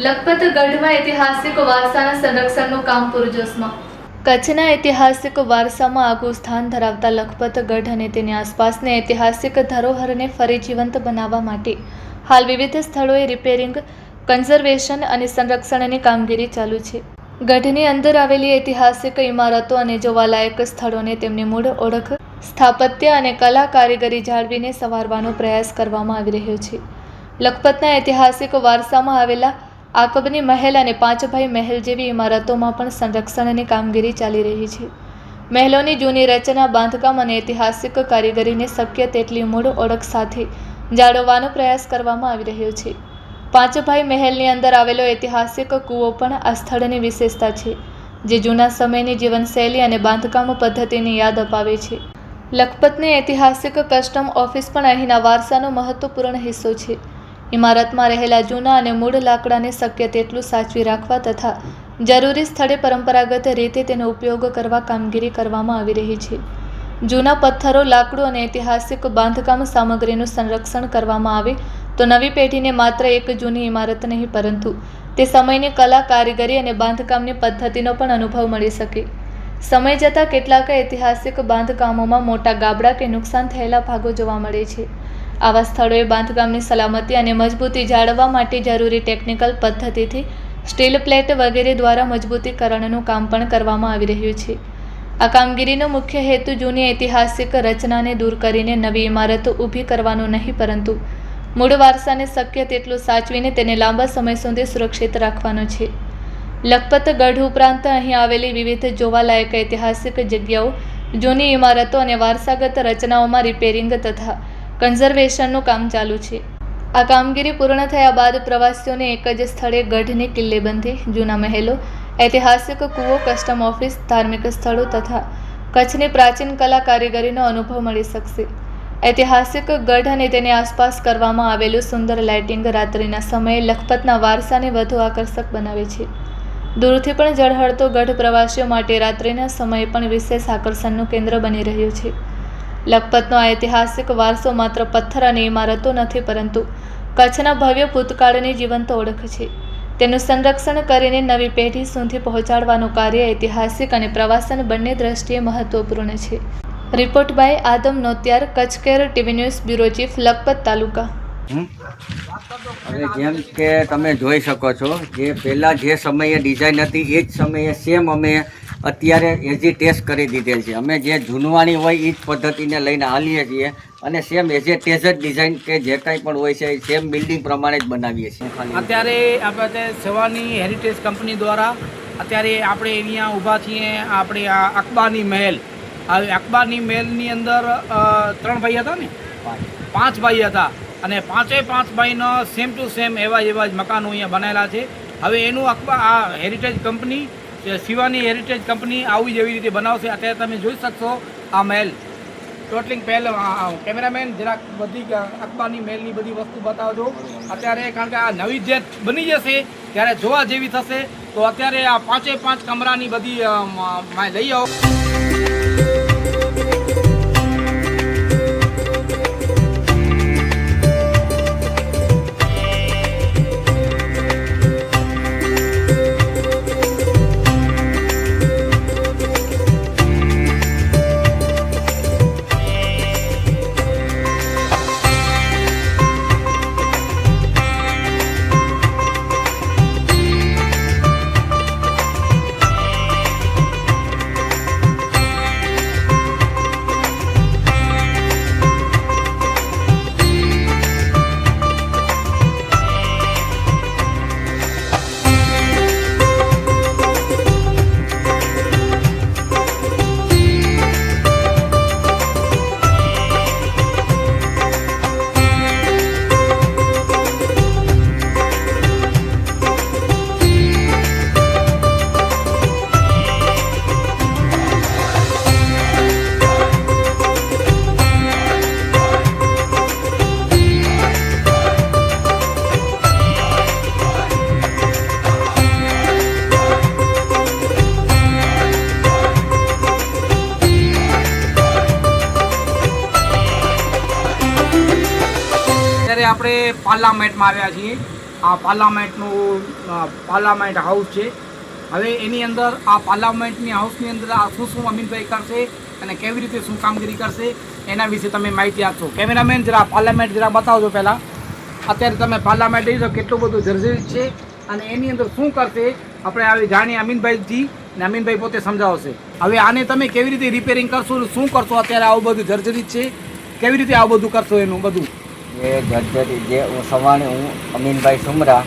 લખપત ગઢમાં ઐતિહાસિક વારસાના સંરક્ષણનું કામ પૂરજોશમાં। કચ્છના ઐતિહાસિક વારસામાં આગવું સ્થાન ધરાવતા લખપત ગઢ અને તેની આસપાસની ઐતિહાસિક ધરોહરને ફરી જીવંત બનાવવા માટે હાલ વિવિધ સ્થળોએ રિપેરિંગ, કન્ઝર્વેશન અને સંરક્ષણની કામગીરી ચાલુ છે। ગઢની અંદર આવેલી ઐતિહાસિક ઇમારતો અને જોવાલાયક સ્થળોને તેમની મૂળ ઓળખ, સ્થાપત્ય અને કલા કારીગરી જાળવીને સંવારવાનો પ્રયાસ કરવામાં આવી રહ્યો છે। લખપતના ઐતિહાસિક વારસામાં આવેલા આકબની મહેલ અને પાંચભાઈ મહેલ જેવી ઇમારતોમાં પણ સંરક્ષણની કામગીરી ચાલી રહી છે। મહેલોની જૂની રચના, બાંધકામ અને ઐતિહાસિક કારીગરીને શક્ય તેટલી મૂળ ઓળખ સાથે જાળવવાનો પ્રયાસ કરવામાં આવી રહ્યો છે। પાંચભાઈ મહેલની અંદર આવેલો ઐતિહાસિક કૂવો પણ આ સ્થળની વિશેષતા છે, જે જૂના સમયની જીવનશૈલી અને બાંધકામ પદ્ધતિની યાદ અપાવે છે। લખપતની ઐતિહાસિક કસ્ટમ ઓફિસ પણ અહીંના વારસાનો મહત્વપૂર્ણ હિસ્સો છે। ઇમારતમાં રહેલા જૂના અને મૂળ લાકડાને શક્ય તેટલું સાચવી રાખવા તથા જરૂરી સ્થળે પરંપરાગત રીતે તેનો ઉપયોગ કરવા કામગીરી કરવામાં આવી રહી છે। જૂના પથ્થરો, લાકડું અને ઐતિહાસિક બાંધકામ સામગ્રીનું સંરક્ષણ કરવામાં આવે તો નવી પેઢીને માત્ર એક જૂની ઇમારત નહીં, પરંતુ તે સમયની કલા, કારીગરી અને બાંધકામની પદ્ધતિનો પણ અનુભવ મળી શકે। સમય જતાં કેટલાક ઐતિહાસિક બાંધકામોમાં મોટા ગાબડા કે નુકસાન થયેલા ભાગો જોવા મળે છે। આવા સ્થળોએ બાંધકામની સલામતી અને મજબૂતી જાળવવા માટે જરૂરી ટેકનિકલ પદ્ધતિથી સ્ટીલ પ્લેટ વગેરે દ્વારા મજબૂતીકરણનું કામ પણ કરવામાં આવી રહ્યું છે। આ કામગીરીનો મુખ્ય હેતુ જૂની ઐતિહાસિક રચનાને દૂર કરીને નવી ઇમારતો ઊભી કરવાનો નહીં, પરંતુ મૂળ વારસાને શક્ય તેટલું સાચવીને તેને લાંબા સમય સુધી સુરક્ષિત રાખવાનો છે। લખપત ગઢ ઉપરાંત અહીં આવેલી વિવિધ જોવાલાયક ઐતિહાસિક જગ્યાઓ, જૂની ઇમારતો અને વારસાગત રચનાઓમાં રિપેરિંગ તથા કન્ઝર્વેશનનું કામ ચાલુ છે। આ કામગીરી પૂર્ણ થયા બાદ પ્રવાસીઓને એક જ સ્થળે ગઢની કિલ્લેબંધી, જૂના મહેલો, ઐતિહાસિક કૂવો, કસ્ટમ ઓફિસ, ધાર્મિક સ્થળો તથા કચ્છની પ્રાચીન કલા કારીગરીનો અનુભવ મળી શકશે। ઐતિહાસિક ગઢ અને તેની આસપાસ કરવામાં આવેલું સુંદર લાઇટિંગ રાત્રિના સમયે લખપતના વારસાને વધુ આકર્ષક બનાવે છે। દૂરથી પણ ઝળહળતો ગઢ પ્રવાસીઓ માટે રાત્રિના સમયે પણ વિશેષ આકર્ષણનું કેન્દ્ર બની રહ્યું છે। લખપતનો આ ઐતિહાસિક વારસો માત્ર પથ્થર અને ઇમારતો નથી, પરંતુ કચ્છના ભવ્ય ભૂતકાળની જીવંત ઓળખ છે। તેનું સંરક્ષણ કરીને નવી પેઢી સુધી પહોંચાડવાનું કાર્ય ઐતિહાસિક અને પ્રવાસન બંને દ્રષ્ટિએ મહત્વપૂર્ણ છે। Report by Adam Notiyar, Kutch care TV news bureau chief, Lakhpat taluka. હવે જેમ કે તમે જોઈ શકો છો, જે પહેલાં જે સમયે ડિઝાઇન હતી એ જ સમયે સેમ અમે અત્યારે એઝ ટેસ્ટ કરી દીધેલ છે। અમે જે જૂનવાણી હોય એ જ પદ્ધતિને લઈને હાલીએ છીએ અને સેમ એઝ ટેસ્ટ જ ડિઝાઇન કે જે કાંઈ પણ હોય છે એ સેમ બિલ્ડિંગ પ્રમાણે જ બનાવીએ છીએ। અત્યારે આપણે સવારની હેરિટેજ કંપની દ્વારા અત્યારે આપણે અહીંયા ઊભા છીએ। આપણે આ અકબરની મહેલ, અકબરની મહેલની અંદર 3 ભાઈ હતા ને, 5 ભાઈ હતા અને પાંચે 5 ભાઈનો સેમ ટુ સેમ એવા જ મકાનો અહીંયા બનાવેલા છે। હવે એનું આ heritage company, Shivani heritage company આવી જ એવી રીતે બનાવશે। અત્યારે તમે જોઈ શકશો આ મહેલ ટોટલિંગ પહેલાં કેમેરામેન જરાક બધી અકબરની મહેલની બધી વસ્તુ બતાવજો અત્યારે, કારણ કે આ નવી જે બની જશે ત્યારે જોવા જેવી થશે। તો અત્યારે આ 5 કમરાની બધી લઈ આવો। આપણે પાર્લામેન્ટમાં આવ્યા છીએ આ પાર્લામેન્ટનું પાર્લામેન્ટ હાઉસ છે. હવે એની અંદર આ પાર્લામેન્ટની હાઉસની અંદર આ શું અમીનભાઈ કરશે અને કેવી રીતે શું કામગીરી કરશે એના વિશે તમે માહિતી આપશો. કેમેરામેન જરા પાર્લામેન્ટ જરા બતાવજો પહેલાં. અત્યારે તમે પાર્લામેન્ટ જોઈ તો કેટલું બધું જર્જરિત છે અને એની અંદર શું કરશે આપણે આવી જાણીએ અમીનભાઈજી, ને અમીનભાઈ પોતે સમજાવશે. હવે આને તમે કેવી રીતે રિપેરિંગ કરશો, શું કરશો? અત્યારે આવું બધું જર્જરિત છે, કેવી રીતે આવું બધું કરશો એનું બધું? જે જર્જરી જે હું અમીનભાઈ Sumra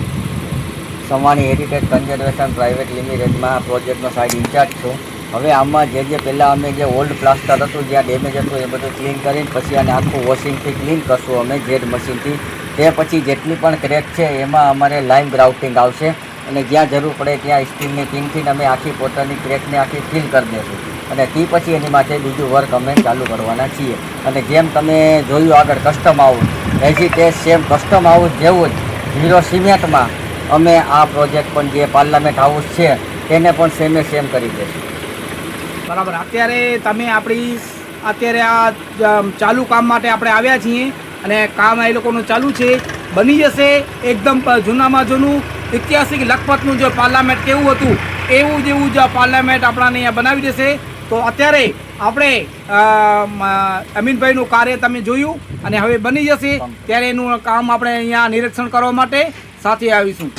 Savani heritage conservation private લિમિટેડમાં પ્રોજેક્ટનો સાઇડ ઇન્ચાર્જ છું. હવે આમાં જે પહેલાં અમે જે ઓલ્ડ પ્લાસ્ટર હતું જ્યાં ડેમેજ હતું એ બધું ક્લીન કરીને પછી આને આખું વોશિંગથી ક્લીન કરશું અમે જેડ મશીનથી. તે પછી જેટલી પણ ક્રેક છે એમાં અમારે લાઇમ ગ્રાઉટિંગ આવશે અને જ્યાં જરૂર પડે ત્યાં સ્ટીલની પિનથી અમે આખી પોતાની ક્રેકને આખી ફિલ કરી દઈશું અને તે પછી એની માથે બીજું વર્ક અમે ચાલુ કરવાના છીએ. અને જેમ તમે જોયું આગળ કસ્ટમ હાઉસ એજી ટેસ્ટ સેમ કસ્ટમ હાઉસ જેવું જ 0 સિમેન્ટમાં અમે આ પ્રોજેક્ટ પણ જે પાર્લામેન્ટ હાઉસ છે તેને પણ સેમે સેમ કરી દઈશું. બરાબર. અત્યારે તમે અત્યારે આ ચાલુ કામ માટે આપણે આવ્યા છીએ અને કામ એ લોકોનું ચાલુ છે. બની જશે એકદમ જૂનામાં જૂનું ઐતિહાસિક લખપતનું જે પાર્લામેન્ટ કેવું હતું એવું જેવું જ પાર્લામેન્ટ આપણાને અહીંયા બનાવી દેશે. તો અત્યારે આપણે અમીનભાઈનું કાર્ય તમે જોયું અને હવે બની જશે ત્યારે એનું કામ આપણે અહીંયા નિરીક્ષણ કરવા માટે સાથે આવીશું.